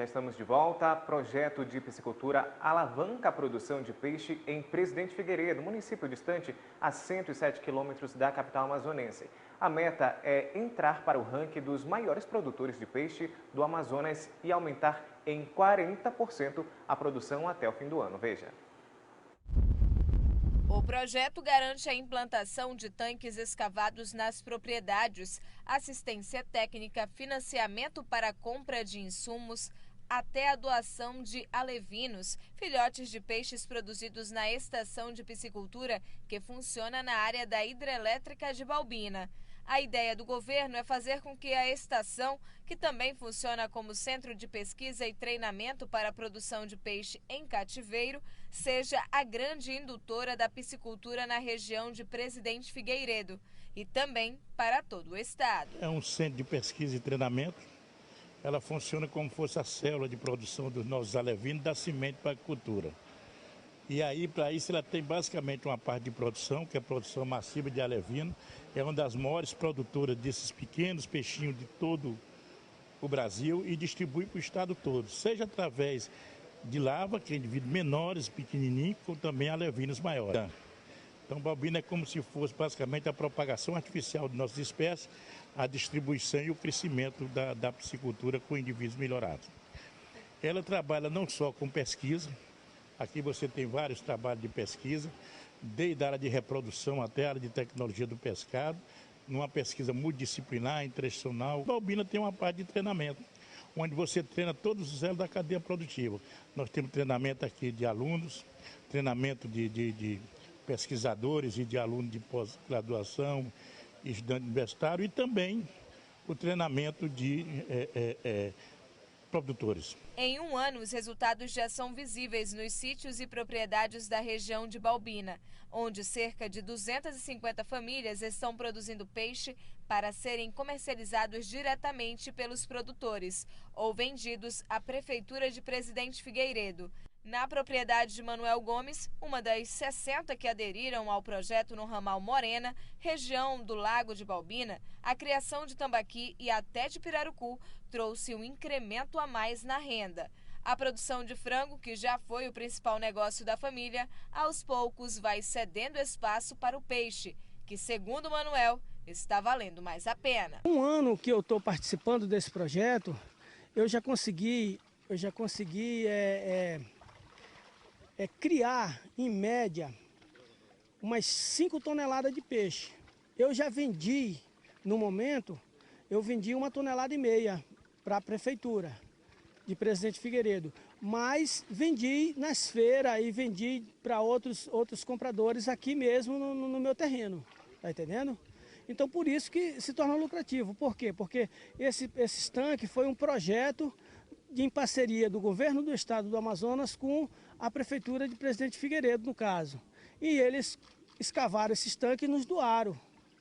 já estamos de volta. Projeto de piscicultura alavanca a produção de peixe em Presidente Figueiredo, município distante a 107 quilômetros da capital amazonense. A meta é entrar para o ranking dos maiores produtores de peixe do Amazonas e aumentar em 40% a produção até o fim do ano. Veja. O projeto garante a implantação de tanques escavados nas propriedades, assistência técnica, financiamento para a compra de insumos, até a doação de alevinos, filhotes de peixes produzidos na estação de piscicultura que funciona na área da hidrelétrica de Balbina. A ideia do governo é fazer com que a estação, que também funciona como centro de pesquisa e treinamento para a produção de peixe em cativeiro, seja a grande indutora da piscicultura na região de Presidente Figueiredo e também para todo o estado. É um centro de pesquisa e treinamento. Ela funciona como fosse a célula de produção dos nossos alevinos da semente para a agricultura. E aí, para isso, ela tem basicamente uma parte de produção, que é a produção massiva de alevino. É uma das maiores produtoras desses pequenos peixinhos de todo o Brasil e distribui para o estado todo, seja através de lava, que é indivíduos menores, pequenininhos, como também alevinos maiores. Então, Balbina é como se fosse basicamente a propagação artificial de nossas espécies, a distribuição e o crescimento da piscicultura com indivíduos melhorados. Ela trabalha não só com pesquisa. Aqui você tem vários trabalhos de pesquisa, desde a área de reprodução até a área de tecnologia do pescado, numa pesquisa multidisciplinar, internacional. Balbina tem uma parte de treinamento, onde você treina todos os elos da cadeia produtiva. Nós temos treinamento aqui de alunos, treinamento de pesquisadores e de alunos de pós-graduação, estudante universitário e também o treinamento de produtores. Em um ano, os resultados já são visíveis nos sítios e propriedades da região de Balbina, onde cerca de 250 famílias estão produzindo peixe para serem comercializados diretamente pelos produtores ou vendidos à Prefeitura de Presidente Figueiredo. Na propriedade de Manuel Gomes, uma das 60 que aderiram ao projeto no ramal Morena, região do Lago de Balbina, a criação de tambaqui e até de pirarucu trouxe um incremento a mais na renda. A produção de frango, que já foi o principal negócio da família, aos poucos vai cedendo espaço para o peixe, que, segundo Manuel, está valendo mais a pena. Um ano que eu estou participando desse projeto, eu já consegui criar, em média, umas 5 toneladas de peixe. Eu já vendi, no momento, eu vendi 1,5 toneladas para a Prefeitura de Presidente Figueiredo. Mas vendi nas feiras e vendi para outros compradores aqui mesmo no meu terreno. Tá entendendo? Então, por isso que se torna lucrativo. Por quê? Porque esse tanque foi um projeto em parceria do governo do estado do Amazonas com a Prefeitura de Presidente Figueiredo, no caso. E eles escavaram esses tanques e nos doaram,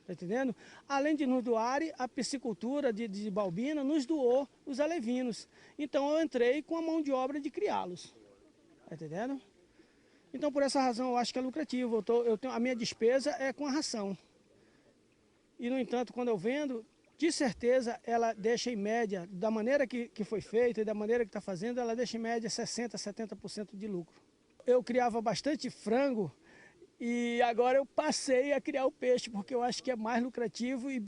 tá entendendo? Além de nos doarem, a piscicultura de Balbina nos doou os alevinos. Então eu entrei com a mão de obra de criá-los, tá entendendo? Então por essa razão eu acho que é lucrativo. A minha despesa é com a ração. E no entanto, quando eu vendo, de certeza, ela deixa em média, da maneira que foi feita e da maneira que está fazendo, ela deixa em média 60%, 70% de lucro. Eu criava bastante frango e agora eu passei a criar o peixe, porque eu acho que é mais lucrativo e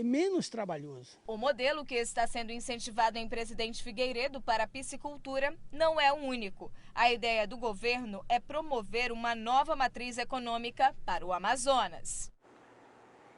menos trabalhoso. O modelo que está sendo incentivado em Presidente Figueiredo para a piscicultura não é o único. A ideia do governo é promover uma nova matriz econômica para o Amazonas.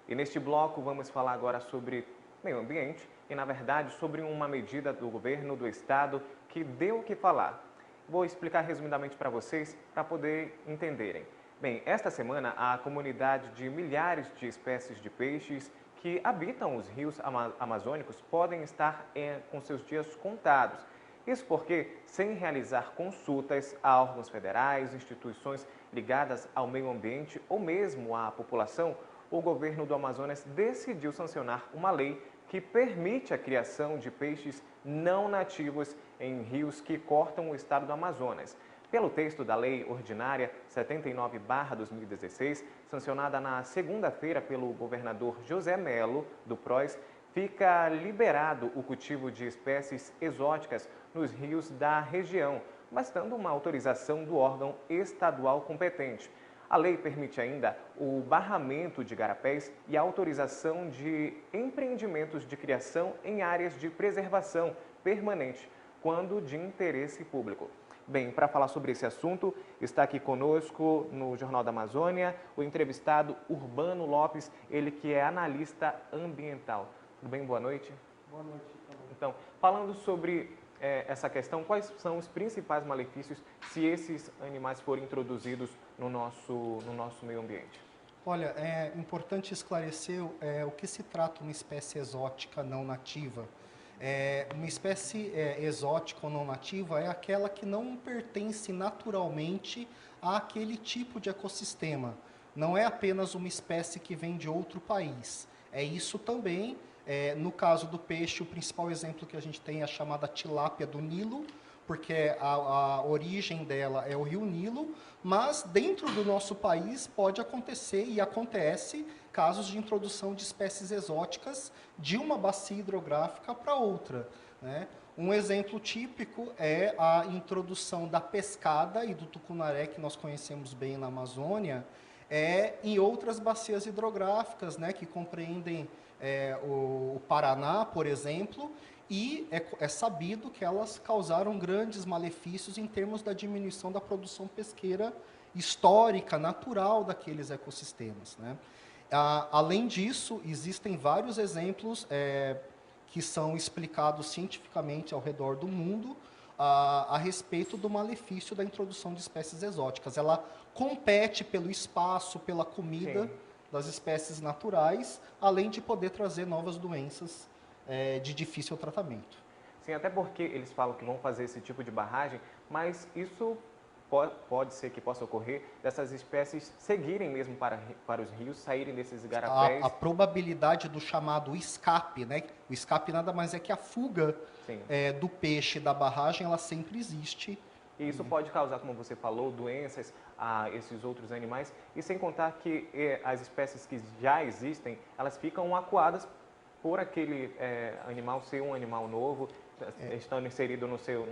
E neste bloco vamos falar agora sobre meio ambiente e, na verdade, sobre uma medida do governo do estado que deu o que falar. Vou explicar resumidamente para vocês, para poder entenderem. Bem, esta semana a comunidade de milhares de espécies de peixes que habitam os rios amazônicos podem estar com seus dias contados. Isso porque, sem realizar consultas a órgãos federais, instituições ligadas ao meio ambiente ou mesmo à população, o governo do Amazonas decidiu sancionar uma lei que permite a criação de peixes não nativos em rios que cortam o estado do Amazonas. Pelo texto da Lei Ordinária 79/2016, sancionada na segunda-feira pelo governador José Melo, do PROS, fica liberado o cultivo de espécies exóticas nos rios da região, bastando uma autorização do órgão estadual competente. A lei permite ainda o barramento de igarapés e a autorização de empreendimentos de criação em áreas de preservação permanente, quando de interesse público. Bem, para falar sobre esse assunto, está aqui conosco no Jornal da Amazônia o entrevistado Urbano Lopes, ele que é analista ambiental. Tudo bem? Boa noite. Boa noite. Então, falando sobre essa questão, quais são os principais malefícios se esses animais forem introduzidos no nosso meio ambiente? Olha, é importante esclarecer o que se trata uma espécie exótica não nativa. Uma espécie exótica ou não nativa é aquela que não pertence naturalmente àquele tipo de ecossistema. Não é apenas uma espécie que vem de outro país. É isso também. No caso do peixe, o principal exemplo que a gente tem é a chamada tilápia do Nilo, porque a origem dela é o rio Nilo, mas dentro do nosso país pode acontecer e acontece casos de introdução de espécies exóticas de uma bacia hidrográfica para outra, né? Um exemplo típico é a introdução da pescada e do tucunaré, que nós conhecemos bem na Amazônia, em outras bacias hidrográficas, né, que compreendem o Paraná, por exemplo, e é sabido que elas causaram grandes malefícios em termos da diminuição da produção pesqueira histórica, natural daqueles ecossistemas, né? Além disso, existem vários exemplos que são explicados cientificamente ao redor do mundo a respeito do malefício da introdução de espécies exóticas. Ela compete pelo espaço, pela comida das espécies naturais, além de poder trazer novas doenças de difícil tratamento. Sim, até porque eles falam que vão fazer esse tipo de barragem, mas isso pode ser que possa ocorrer dessas espécies seguirem mesmo para os rios, saírem desses igarapés. A probabilidade do chamado escape, né? O escape nada mais é que a fuga do peixe da barragem, ela sempre existe. E isso pode causar, como você falou, doenças a esses outros animais, e sem contar que as espécies que já existem, elas ficam acuadas por aquele animal ser um animal novo, estando inserido no seu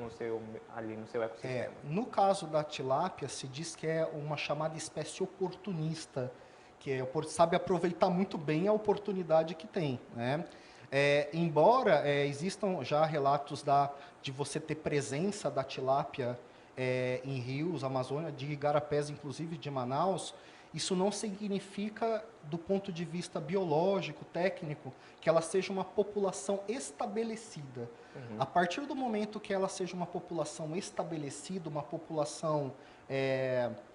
ecossistema. No caso da tilápia, se diz que é uma chamada espécie oportunista, que sabe aproveitar muito bem a oportunidade que tem, né? Embora existam já relatos de você ter presença da tilápia em rios, Amazônia, de igarapés, inclusive de Manaus, isso não significa, do ponto de vista biológico, técnico, que ela seja uma população estabelecida. A partir do momento que ela seja uma população estabelecida, uma população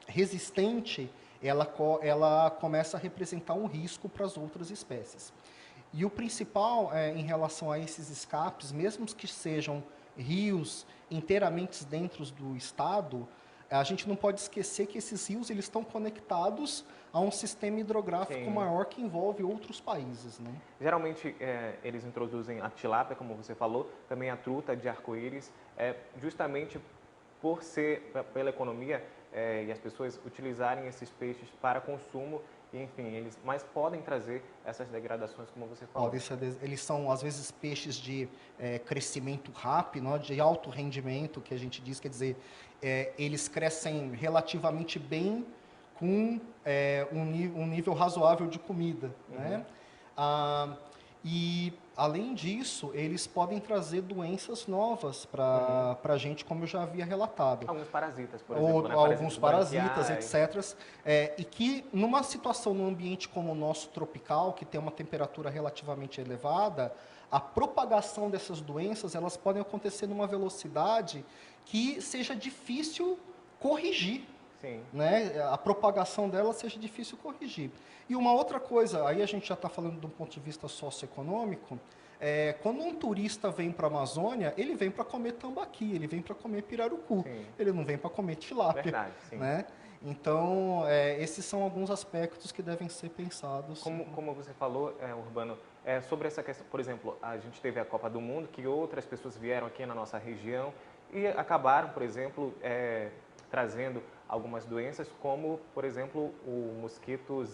resistente, ela começa a representar um risco para as outras espécies. E o principal em relação a esses escapes, mesmo que sejam rios inteiramente dentro do estado, a gente não pode esquecer que esses rios eles estão conectados a um sistema hidrográfico maior que envolve outros países, né? Geralmente eles introduzem a tilápia, como você falou, também a truta de arco-íris, justamente por ser pela economia e as pessoas utilizarem esses peixes para consumo. E, enfim, eles mais podem trazer essas degradações, como você falou. Eles são, às vezes, peixes de crescimento rápido, de alto rendimento, que a gente diz, quer dizer, eles crescem relativamente bem com um nível razoável de comida, né? E, além disso, eles podem trazer doenças novas para a gente, como eu já havia relatado. Alguns parasitas, por exemplo. Alguns parasitas, etc. E que, numa situação, num ambiente como o nosso tropical, que tem uma temperatura relativamente elevada, a propagação dessas doenças elas podem acontecer numa velocidade que seja difícil corrigir. Né? A propagação dela seja difícil corrigir. E uma outra coisa, aí a gente já está falando de um ponto de vista socioeconômico, quando um turista vem para a Amazônia, ele vem para comer tambaqui, ele vem para comer pirarucu, ele não vem para comer tilápia. Verdade, né? Então, esses são alguns aspectos que devem ser pensados. Como você falou, Urbano, sobre essa questão, por exemplo, a gente teve a Copa do Mundo, que outras pessoas vieram aqui na nossa região e acabaram, por exemplo, trazendo algumas doenças, como, por exemplo, o mosquito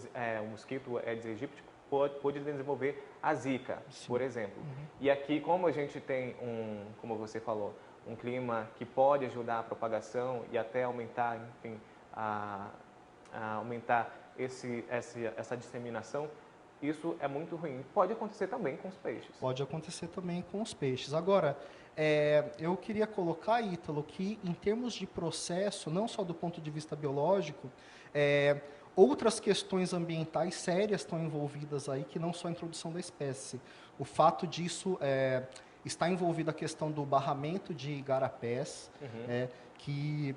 Aedes aegypti, pôde desenvolver a zika, por exemplo. E aqui, como a gente tem como você falou, um clima que pode ajudar a propagação e até aumentar, enfim, aumentar essa disseminação, isso é muito ruim. Pode acontecer também com os peixes. Pode acontecer também com os peixes. Agora, eu queria colocar, Ítalo, que em termos de processo, não só do ponto de vista biológico, outras questões ambientais sérias estão envolvidas aí, que não só a introdução da espécie. O fato disso está envolvida a questão do barramento de igarapés, que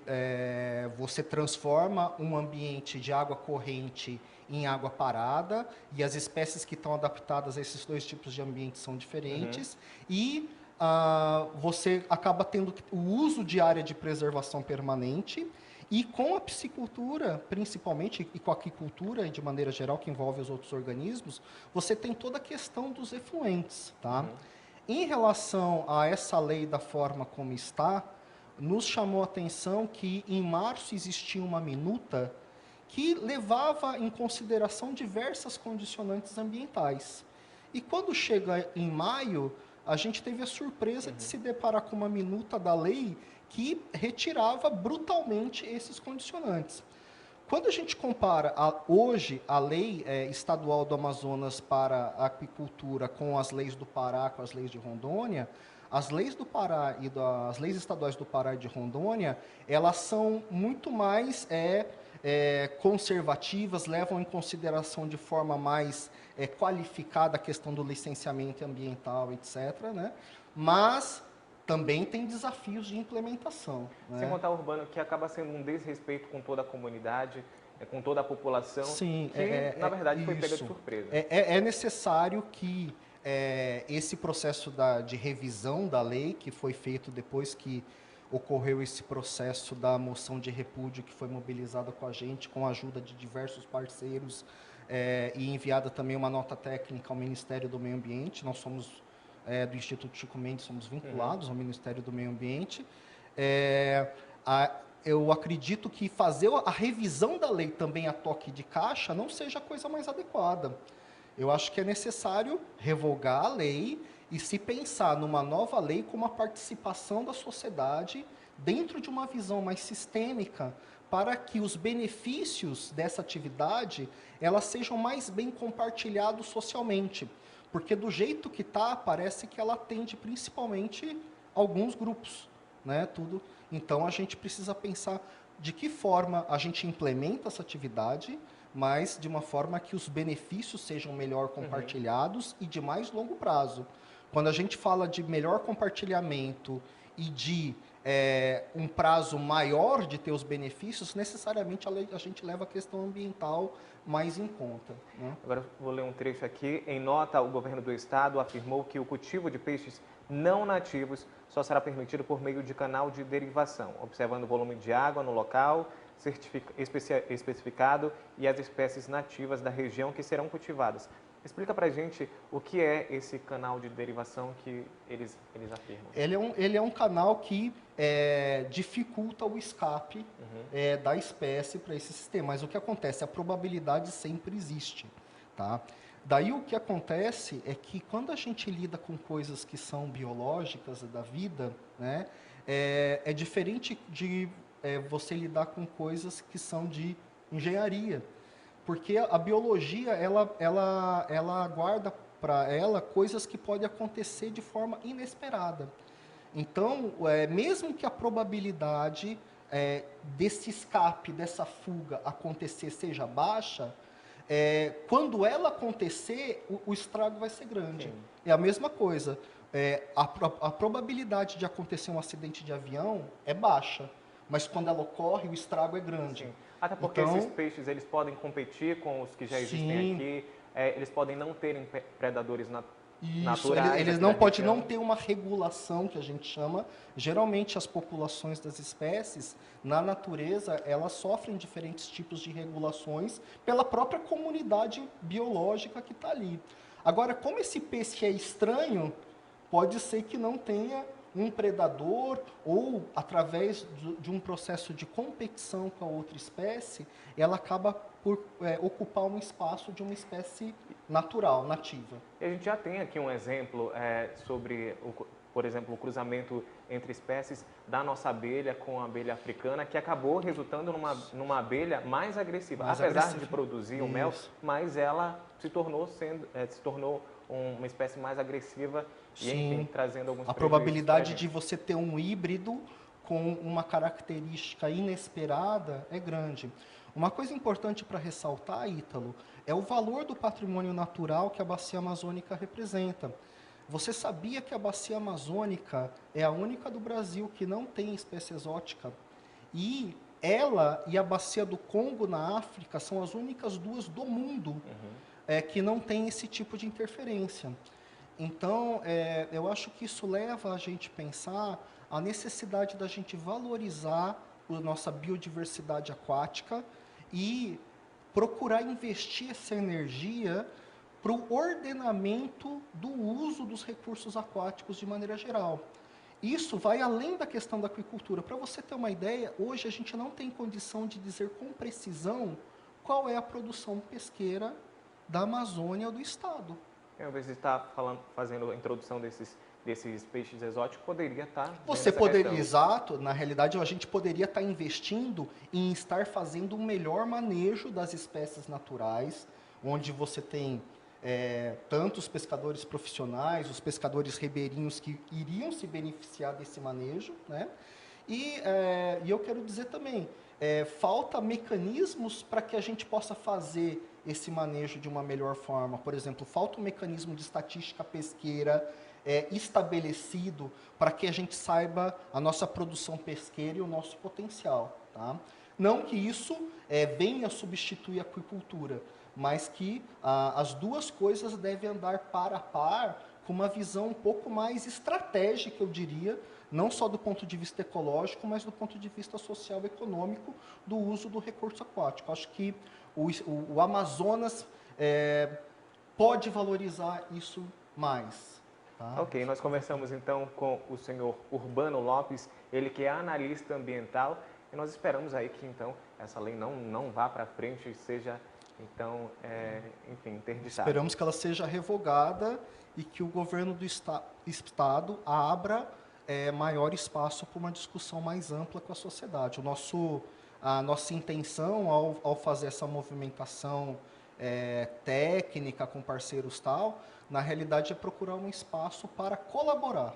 você transforma um ambiente de água corrente em água parada, e as espécies que estão adaptadas a esses dois tipos de ambiente são diferentes, e você acaba tendo o uso de área de preservação permanente, e com a piscicultura, principalmente, e com a aquicultura, de maneira geral, que envolve os outros organismos, você tem toda a questão dos efluentes. Tá? Em relação a essa lei da forma como está, nos chamou a atenção que em março existia uma minuta que levava em consideração diversas condicionantes ambientais. E quando chega em maio, a gente teve a surpresa de se deparar com uma minuta da lei que retirava brutalmente esses condicionantes. Quando a gente compara hoje a lei estadual do Amazonas para a aquicultura com as leis do Pará, com as leis de Rondônia, as leis do Pará e as leis estaduais do Pará e de Rondônia, elas são muito mais conservativas, levam em consideração de forma mais qualificada a questão do licenciamento ambiental, etc., né? Mas também tem desafios de implementação. Sem Né? contar, Urbano, que acaba sendo um desrespeito com toda a comunidade, com toda a população, Sim, que, na verdade, foi pega de isso. surpresa. É necessário que esse processo de revisão da lei, que foi feito depois que ocorreu esse processo da moção de repúdio, que foi mobilizada com a gente, com a ajuda de diversos parceiros, e enviada também uma nota técnica ao Ministério do Meio Ambiente. Nós somos, do Instituto Chico Mendes, somos vinculados ao Ministério do Meio Ambiente. Eu acredito que fazer a revisão da lei também a toque de caixa não seja a coisa mais adequada. Eu acho que é necessário revogar a lei e se pensar numa nova lei com uma participação da sociedade dentro de uma visão mais sistêmica, para que os benefícios dessa atividade elas sejam mais bem compartilhados socialmente. Porque do jeito que está, parece que ela atende principalmente alguns grupos, né? Então a gente precisa pensar de que forma a gente implementa essa atividade, mas de uma forma que os benefícios sejam melhor compartilhados e de mais longo prazo. Quando a gente fala de melhor compartilhamento e de um prazo maior de ter os benefícios, necessariamente a gente leva a questão ambiental mais em conta. Né? Agora vou ler um trecho aqui. Em nota, o governo do estado afirmou que o cultivo de peixes não nativos só será permitido por meio de canal de derivação, observando o volume de água no local especificado e as espécies nativas da região que serão cultivadas. Explica para a gente o que é esse canal de derivação que eles afirmam. Ele é um canal que dificulta o escape da espécie para esse sistema. Mas o que acontece? A probabilidade sempre existe. Tá? Daí o que acontece é que quando a gente lida com coisas que são biológicas da vida, né, é diferente de você lidar com coisas que são de engenharia. Porque a biologia, ela guarda para ela coisas que podem acontecer de forma inesperada. Então, mesmo que a probabilidade desse escape, dessa fuga acontecer seja baixa, quando ela acontecer, o estrago vai ser grande. Sim. É a mesma coisa. A probabilidade de acontecer um acidente de avião é baixa, mas quando ela ocorre, o estrago é grande. Sim. Até porque esses peixes eles podem competir com os que já existem aqui, eles podem não terem predadores naturais. Eles não podem não ter uma regulação, que a gente chama. Geralmente as populações das espécies, na natureza, elas sofrem diferentes tipos de regulações pela própria comunidade biológica que está ali. Agora, como esse peixe é estranho, pode ser que não tenha um predador, ou através de um processo de competição com a outra espécie, ela acaba por ocupar um espaço de uma espécie natural, nativa. E a gente já tem aqui um exemplo sobre, por exemplo, o cruzamento entre espécies da nossa abelha com a abelha africana, que acabou resultando numa abelha mais agressiva. Apesar de produzir o mel, mas ela se tornou uma espécie mais agressiva e, enfim, trazendo alguns prejuízos. A probabilidade de você ter um híbrido com uma característica inesperada é grande. Uma coisa importante para ressaltar, Ítalo, é o valor do patrimônio natural que a Bacia Amazônica representa. Você sabia que a Bacia Amazônica é a única do Brasil que não tem espécie exótica? E ela e a Bacia do Congo, na África, são as únicas duas do mundo que não tem esse tipo de interferência. Então, eu acho que isso leva a gente a pensar a necessidade da gente valorizar a nossa biodiversidade aquática e procurar investir essa energia para o ordenamento do uso dos recursos aquáticos de maneira geral. Isso vai além da questão da aquicultura. Para você ter uma ideia, hoje a gente não tem condição de dizer com precisão qual é a produção pesqueira da Amazônia ou do Estado. Ao invés de estar fazendo a introdução desses peixes exóticos, poderia estar... Você poderia, exato, na realidade a gente poderia estar investindo em estar fazendo um melhor manejo das espécies naturais, onde você tem tanto os pescadores profissionais, os pescadores ribeirinhos que iriam se beneficiar desse manejo, né? E eu quero dizer também, falta mecanismos para que a gente possa fazer esse manejo de uma melhor forma. Por exemplo, falta um mecanismo de estatística pesqueira estabelecido para que a gente saiba a nossa produção pesqueira e o nosso potencial. Tá? Não que isso venha substituir a aquicultura, mas que as duas coisas devem andar par a par com uma visão um pouco mais estratégica, eu diria, não só do ponto de vista ecológico, mas do ponto de vista social e econômico do uso do recurso aquático. Acho que o Amazonas pode valorizar isso mais. Tá? Ok, nós conversamos então com o senhor Urbano Lopes, ele que é analista ambiental, e nós esperamos aí que então essa lei não vá para frente e seja, então, enfim, interditada. Esperamos que ela seja revogada e que o governo do Estado abra maior espaço para uma discussão mais ampla com a sociedade. A nossa intenção ao fazer essa movimentação técnica com parceiros tal, na realidade é procurar um espaço para colaborar.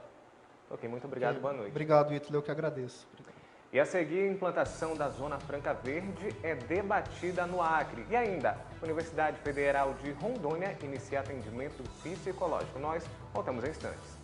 Ok, muito obrigado, boa noite. Obrigado, Ítalo, eu que agradeço. E a seguir, a implantação da Zona Franca Verde é debatida no Acre. E ainda, a Universidade Federal de Rondônia inicia atendimento psicológico. Nós voltamos em instantes.